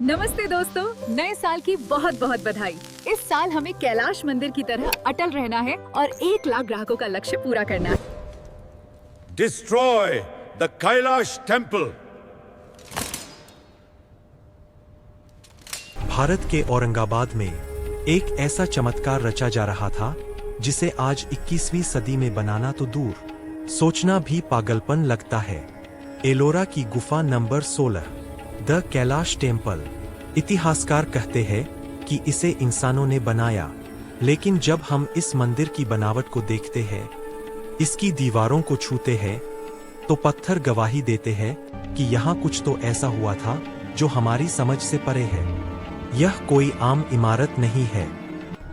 नमस्ते दोस्तों, नए साल की बहुत बहुत बधाई। इस साल हमें कैलाश मंदिर की तरह अटल रहना है और 1 लाख ग्राहकों का लक्ष्य पूरा करना है। Destroy the Kailash Temple. Bharat के औरंगाबाद में एक ऐसा चमत्कार रचा जा रहा था जिसे आज 21वीं सदी में बनाना तो दूर, सोचना भी पागलपन लगता है। एलोरा की गुफा नंबर 16, द कैलाश टेम्पल। इतिहासकार कहते हैं कि इसे इंसानों ने बनाया, लेकिन जब हम इस मंदिर की बनावट को देखते हैं, इसकी दीवारों को छूते हैं, तो पत्थर गवाही देते हैं कि यहाँ कुछ तो ऐसा हुआ था जो हमारी समझ से परे है। यह कोई आम इमारत नहीं है,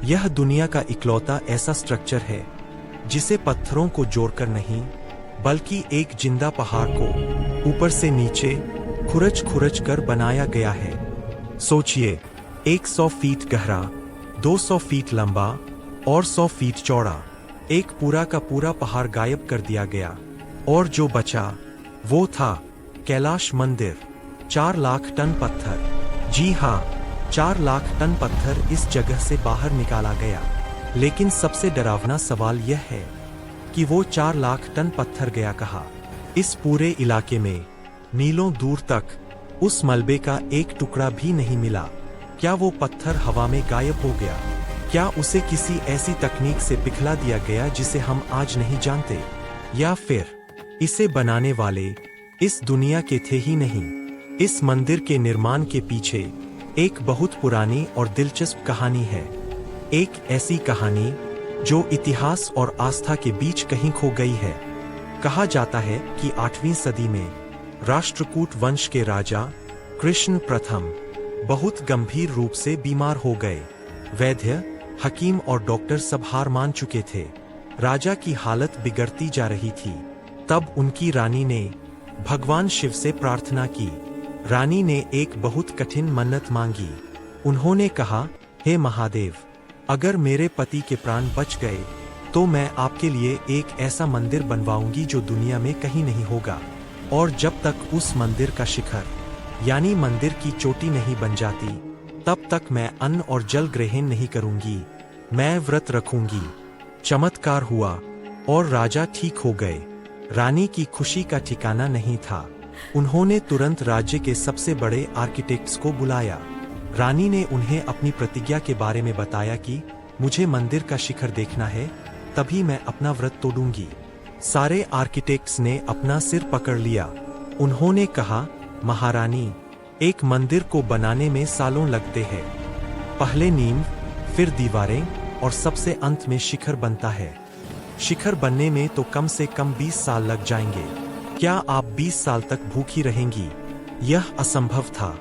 यह दुनिया का इकलौता ऐसा स्ट्रक्चर है जिसे पत्थरों को जोड़कर नहीं, बल्कि एक जिंदा पहाड़ को ऊपर से नीचे खुरच कर बनाया गया है। सोचिए, 100 फीट गहरा, 200 फीट लंबा और 100 फीट चौड़ा, एक पूरा का पूरा पहाड़ गायब कर दिया गया, और जो बचा वो था कैलाश मंदिर। 4 लाख टन पत्थर, जी हाँ, 4 लाख टन पत्थर इस जगह से बाहर निकाला गया। लेकिन सबसे डरावना सवाल यह है कि वो 4 लाख टन पत्थर गया कहाँ? इस पूरे इलाके में मीलों दूर तक उस मलबे का एक टुकड़ा भी नहीं मिला। क्या वो पत्थर हवा में गायब हो गया? क्या उसे किसी ऐसी तकनीक से पिघला दिया गया जिसे हम आज नहीं जानते? या फिर इसे बनाने वाले इस दुनिया के थे ही नहीं? इस मंदिर के निर्माण के पीछे एक बहुत पुरानी और दिलचस्प कहानी है। एक ऐसी कहानी जो इतिहास और आस्था के बीच कहीं खो गई है। कहा जाता है कि 8वीं सदी में राष्ट्रकूट वंश के राजा कृष्ण प्रथम बहुत गंभीर रूप से बीमार हो गए। वैद्य, हकीम और डॉक्टर सब हार मान चुके थे। राजा की हालत बिगड़ती जा रही थी। तब उनकी रानी ने भगवान शिव से प्रार्थना की। रानी ने एक बहुत कठिन मन्नत मांगी। उन्होंने कहा, हे महादेव, अगर मेरे पति के प्राण बच गए तो मैं आपके लिए एक ऐसा मंदिर बनवाऊंगी जो दुनिया में कहीं नहीं होगा, और जब तक उस मंदिर का शिखर यानी मंदिर की चोटी नहीं बन जाती, तब तक मैं अन्न और जल ग्रहण नहीं करूंगी, मैं व्रत रखूंगी। चमत्कार हुआ और राजा ठीक हो गए। रानी की खुशी का ठिकाना नहीं था। उन्होंने तुरंत राज्य के सबसे बड़े आर्किटेक्ट्स को बुलाया। रानी ने उन्हें अपनी प्रतिज्ञा के बारे में बताया कि मुझे मंदिर का शिखर देखना है, तभी मैं अपना व्रत तोड़ूंगी। सारे आर्किटेक्ट्स ने अपना सिर पकड़ लिया। उन्होंने कहा, महारानी, एक मंदिर को बनाने में सालों लगते हैं। पहले नींव, फिर दीवारें और सबसे अंत में शिखर बनता है। शिखर बनने में तो कम से कम 20 साल लग जाएंगे। क्या आप 20 साल तक भूखी रहेंगी? यह असंभव था।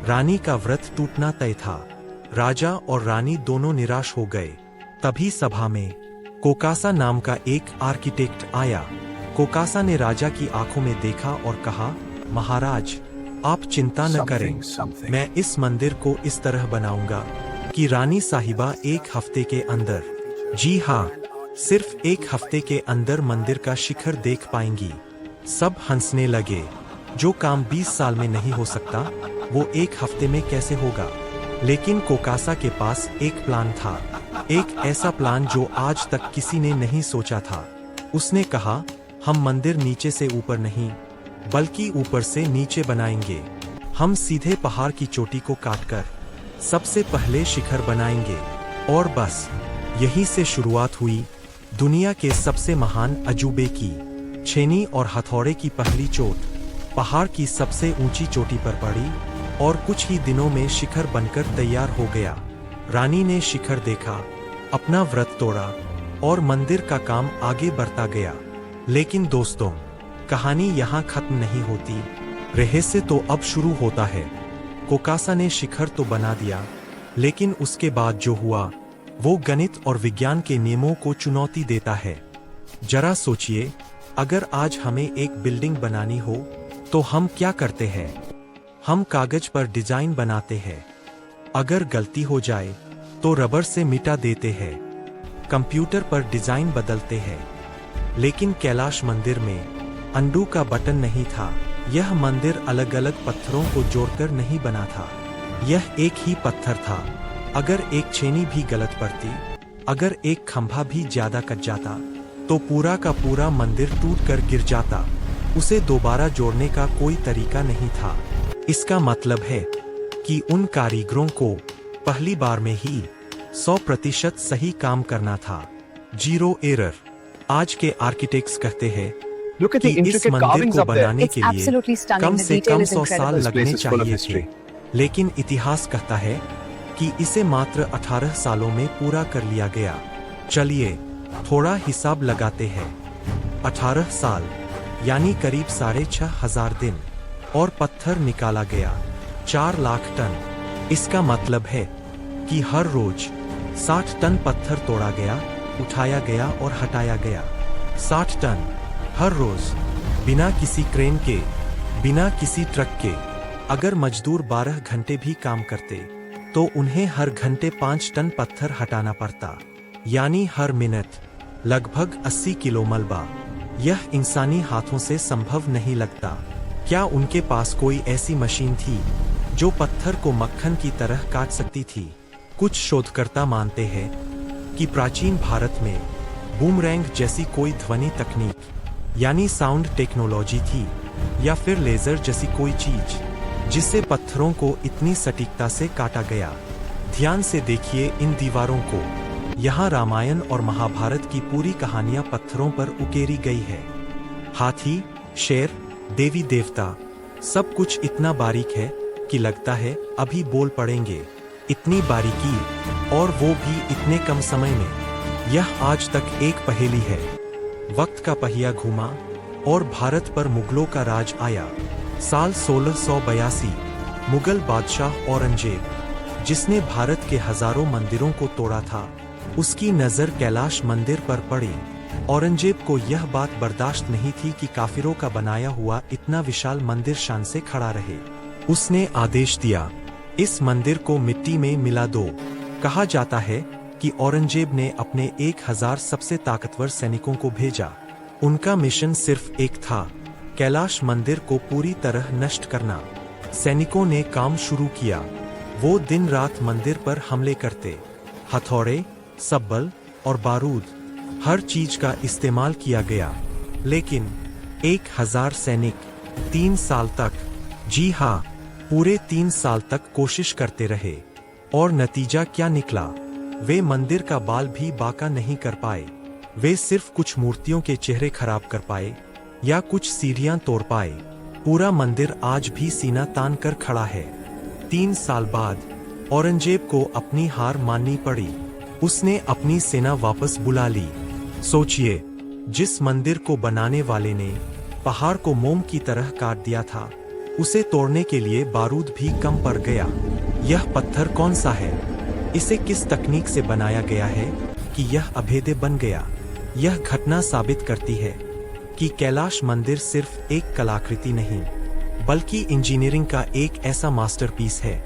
रानी का व्रत टूटना तय था। राजा और रानी दोनों निराश हो गए। तभी सभा में कोकासा नाम का एक आर्किटेक्ट आया। कोकासा ने राजा की आंखों में देखा और कहा, महाराज, आप चिंता न करें, मैं इस मंदिर को इस तरह बनाऊंगा कि रानी साहिबा 1 हफ्ते के अंदर, जी हाँ, सिर्फ 1 हफ्ते के अंदर मंदिर का शिखर देख पाएंगी। सब हंसने लगे। जो काम 20 साल में नहीं हो सकता, वो 1 हफ्ते में कैसे होगा? लेकिन कोकासा के पास एक प्लान था, एक ऐसा प्लान जो आज तक किसी ने नहीं सोचा था। उसने कहा, हम मंदिर नीचे से ऊपर नहीं, बल्कि ऊपर से नीचे बनाएंगे। हम सीधे पहाड़ की चोटी को काटकर सबसे पहले शिखर बनाएंगे। और बस यहीं से शुरुआत हुई दुनिया के सबसे महान अजूबे की। छेनी और हथौड़े की पहली चोट पहाड़ की सबसे ऊंची चोटी पर पड़ी और कुछ ही दिनों में शिखर बनकर तैयार हो गया। रानी ने शिखर देखा, अपना व्रत तोड़ा और मंदिर का काम आगे बढ़ता गया। लेकिन दोस्तों, कहानी यहाँ खत्म नहीं होती। रहस्य तो अब शुरू होता है। कोकासा ने शिखर तो बना दिया, लेकिन उसके बाद जो हुआ वो गणित और विज्ञान के नियमों को चुनौती देता है। जरा सोचिए, अगर आज हमें एक बिल्डिंग बनानी हो तो हम क्या करते हैं? हम कागज पर डिजाइन बनाते हैं। अगर गलती हो जाए तो रबर से मिटा देते हैं। कंप्यूटर पर डिजाइन बदलते हैं। लेकिन कैलाश मंदिर में अनडू का बटन नहीं था। यह मंदिर अलग अलग पत्थरों को जोड़कर नहीं बना था। यह एक ही पत्थर था। अगर एक छेनी भी गलत पड़ती, अगर एक खंभा भी ज्यादा कट जाता, तो पूरा का पूरा मंदिर टूट कर गिर जाता। उसे दोबारा जोड़ने का कोई तरीका नहीं था। इसका मतलब है कि उन कारीगरों को पहली बार में ही 100% सही काम करना था। Zero error. आज के आर्किटेक्ट्स कहते हैं Look at कि the इस intricate मंदिर carvings को up there. बनाने It's के लिए absolutely stunning. कम The से detail कम is 100 incredible. साल This लगने place is full of चाहिए history. थे। लेकिन इतिहास कहता है कि इसे मात्र 18 सालों में पूरा कर लिया गया। चलिए थोड़ा हिसाब लगाते हैं। 18 साल यानी करीब 6,500 दिन, और पत्थर निकाला गया 4 लाख टन। इसका मतलब है कि हर रोज 60 टन पत्थर तोड़ा गया, उठाया गया और हटाया गया। 60 टन हर रोज, बिना किसी क्रेन के, बिना किसी ट्रक के। अगर मजदूर 12 घंटे भी काम करते तो उन्हें हर घंटे 5 टन पत्थर हटाना पड़ता, यानी हर मिनट लगभग 80 किलो मलबा। यह इंसानी हाथों से संभव नहीं लगता। क्या उनके पास कोई ऐसी मशीन थी जो पत्थर को मक्खन की तरह काट सकती थी? कुछ शोधकर्ता मानते हैं कि प्राचीन भारत में बूमरैंग जैसी कोई ध्वनि तकनीक यानी साउंड टेक्नोलॉजी थी, या फिर लेजर जैसी कोई चीज जिससे पत्थरों को इतनी सटीकता से काटा गया। ध्यान से देखिए इन दीवारों को। यहाँ रामायण और महाभारत की पूरी कहानियां पत्थरों पर उकेरी गई है। हाथी, शेर, देवी देवता, सब कुछ इतना बारीक है कि लगता है अभी बोल पड़ेंगे। इतनी बारीकी, और वो भी इतने कम समय में। यह आज तक एक पहेली है। वक्त का पहिया घूमा और भारत पर मुगलों का राज आया। साल 1682 मुगल बादशाह औरंगजेब, जिसने भारत के हजारों मंदिरों को तोड़ा था, उसकी नजर कैलाश मंदिर पर पड़ी। औरंगजेब को यह बात बर्दाश्त नहीं थी कि काफिरों का बनाया हुआ इतना विशाल मंदिर शान से खड़ा रहे। उसने आदेश दिया, इस मंदिर को मिट्टी में मिला दो। कहा जाता है कि औरंगजेब ने अपने 1000 सबसे ताकतवर सैनिकों को भेजा। उनका मिशन सिर्फ एक था, कैलाश मंदिर को पूरी तरह नष्ट करना। सैनिकों ने काम शुरू किया। वो दिन रात मंदिर पर हमले करते। हथौड़े, सब्बल और बारूद, हर चीज का इस्तेमाल किया गया। लेकिन 1000 सैनिक 3 साल तक, जी हाँ, पूरे 3 साल तक कोशिश करते रहे। और नतीजा क्या निकला? वे मंदिर का बाल भी बांका नहीं कर पाए। वे सिर्फ कुछ मूर्तियों के चेहरे खराब कर पाए या कुछ सीढ़ियां तोड़ पाए। पूरा मंदिर आज भी सीना तान कर खड़ा है। 3 साल बाद औरंगजेब को अपनी हार माननी पड़ी। उसने अपनी सेना वापस बुला ली। सोचिए, जिस मंदिर को बनाने वाले ने पहाड़ को मोम की तरह काट दिया था, उसे तोड़ने के लिए बारूद भी कम पड़ गया। यह पत्थर कौन सा है? इसे किस तकनीक से बनाया गया है कि यह अभेद्य बन गया? यह घटना साबित करती है कि कैलाश मंदिर सिर्फ एक कलाकृति नहीं, बल्कि इंजीनियरिंग का एक ऐसा मास्टरपीस है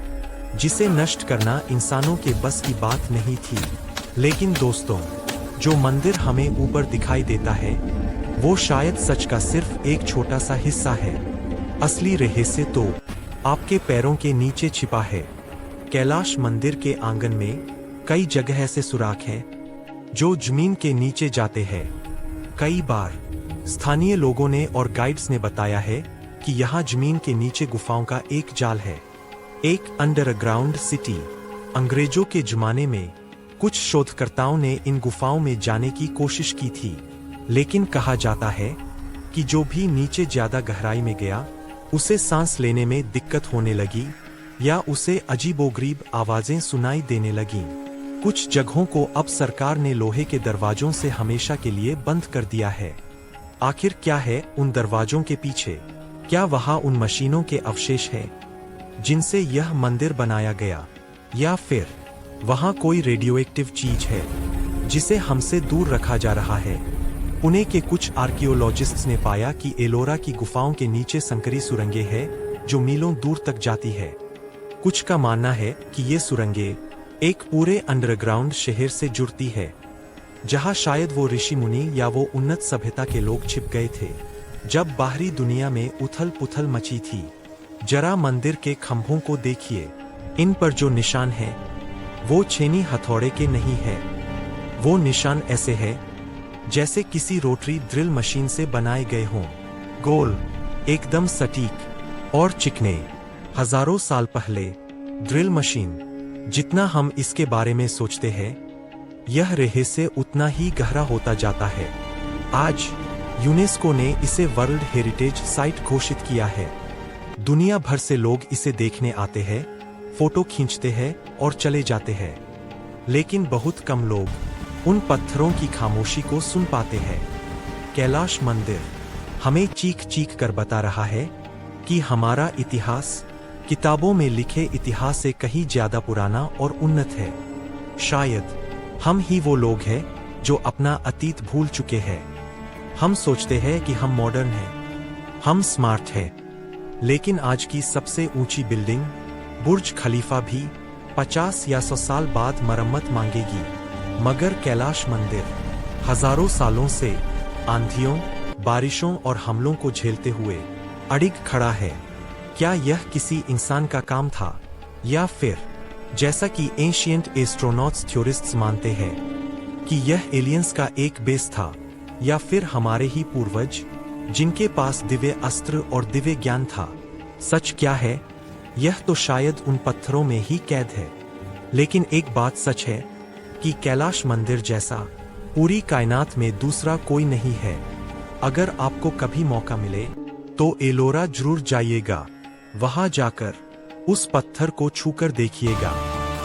जिसे नष्ट करना इंसानों के बस की बात नहीं थी। लेकिन दोस्तों, जो मंदिर हमें ऊपर दिखाई देता है, वो शायद सच का सिर्फ एक छोटा सा हिस्सा है। असली रहस्य तो आपके पैरों के नीचे छिपा है। कैलाश मंदिर के आंगन में कई जगह ऐसे सुराख हैं जो जमीन के नीचे जाते हैं। कई बार स्थानीय लोगों ने और गाइड्स ने बताया है कि यहाँ जमीन के नीचे गुफाओं का एक जाल है, एक अंडरग्राउंड सिटी। अंग्रेजों के जमाने में कुछ शोधकर्ताओं ने इन गुफाओं में जाने की कोशिश की थी, लेकिन कहा जाता है कि जो भी नीचे ज्यादा गहराई में गया, उसे सांस लेने में दिक्कत होने लगी या उसे अजीबोगरीब आवाजें सुनाई देने लगीं। कुछ जगहों को अब सरकार ने लोहे के दरवाजों से हमेशा के लिए बंद कर दिया है। आखिर क्या है उन दरवाजों के पीछे? क्या वहां उन मशीनों के अवशेष हैं जिनसे यह मंदिर बनाया गया, या फिर वहां कोई रेडियोएक्टिव चीज है जिसे हमसे दूर रखा जा रहा है? पुणे के कुछ आर्कियोलॉजिस्ट्स ने पाया कि एलोरा की गुफाओं के नीचे संकरी सुरंगें हैं जो मीलों दूर तक जाती है। कुछ का मानना है कि ये सुरंगें एक पूरे अंडरग्राउंड शहर से जुड़ती है, जहां शायद वो ऋषि मुनि या वो उन्नत सभ्यता के लोग छिप गए थे जब बाहरी दुनिया में उथल पुथल मची थी। जरा मंदिर के खंभों को देखिए, इन पर जो निशान है वो छेनी हथौड़े के नहीं है। वो निशान ऐसे है जैसे किसी रोटरी ड्रिल मशीन से बनाए गए हों, गोल, एकदम सटीक और चिकने। हजारों साल पहले ड्रिल मशीन, जितना हम इसके बारे में सोचते हैं यह रहस्य उतना ही गहरा होता जाता है। आज यूनेस्को ने इसे वर्ल्ड हेरिटेज साइट घोषित किया है। दुनिया भर से लोग इसे देखने आते हैं, फोटो खींचते हैं और चले जाते हैं, लेकिन बहुत कम लोग उन पत्थरों की खामोशी को सुन पाते हैं। कैलाश मंदिर हमें चीख चीख कर बता रहा है कि हमारा इतिहास किताबों में लिखे इतिहास से कहीं ज्यादा पुराना और उन्नत है। शायद हम ही वो लोग हैं जो अपना अतीत भूल चुके हैं। हम सोचते हैं कि हम मॉडर्न हैं, हम स्मार्ट हैं, लेकिन आज की सबसे ऊंची बिल्डिंग बुर्ज खलीफा भी 50 या 100 साल बाद मरम्मत मांगेगी, मगर कैलाश मंदिर हजारों सालों से आंधियों, बारिशों और हमलों को झेलते हुए अडिग खड़ा है। क्या यह किसी इंसान का काम था, या फिर जैसा कि एंशिएंट एस्ट्रोनॉट्स थ्योरिस्ट्स मानते हैं कि यह एलियंस का एक बेस था, या फिर हमारे ही पूर्वज जिनके पास दिव्य अस्त्र और दिव्य ज्ञान था? सच क्या है, यह तो शायद उन पत्थरों में ही कैद है। लेकिन एक बात सच है कि कैलाश मंदिर जैसा पूरी कायनात में दूसरा कोई नहीं है। अगर आपको कभी मौका मिले तो एलोरा जरूर जाइएगा। वहां जाकर उस पत्थर को छूकर देखिएगा।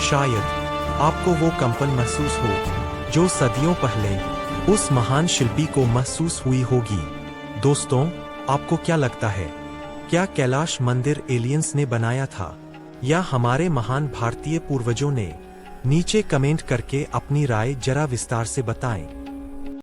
शायद आपको वो कंपन महसूस हो जो सदियों पहले उस महान शिल्पी को महसूस हुई होगी। दोस्तों, आपको क्या लगता है, क्या कैलाश मंदिर एलियंस ने बनाया था या हमारे महान भारतीय पूर्वजों ने? नीचे कमेंट करके अपनी राय जरा विस्तार से बताएं।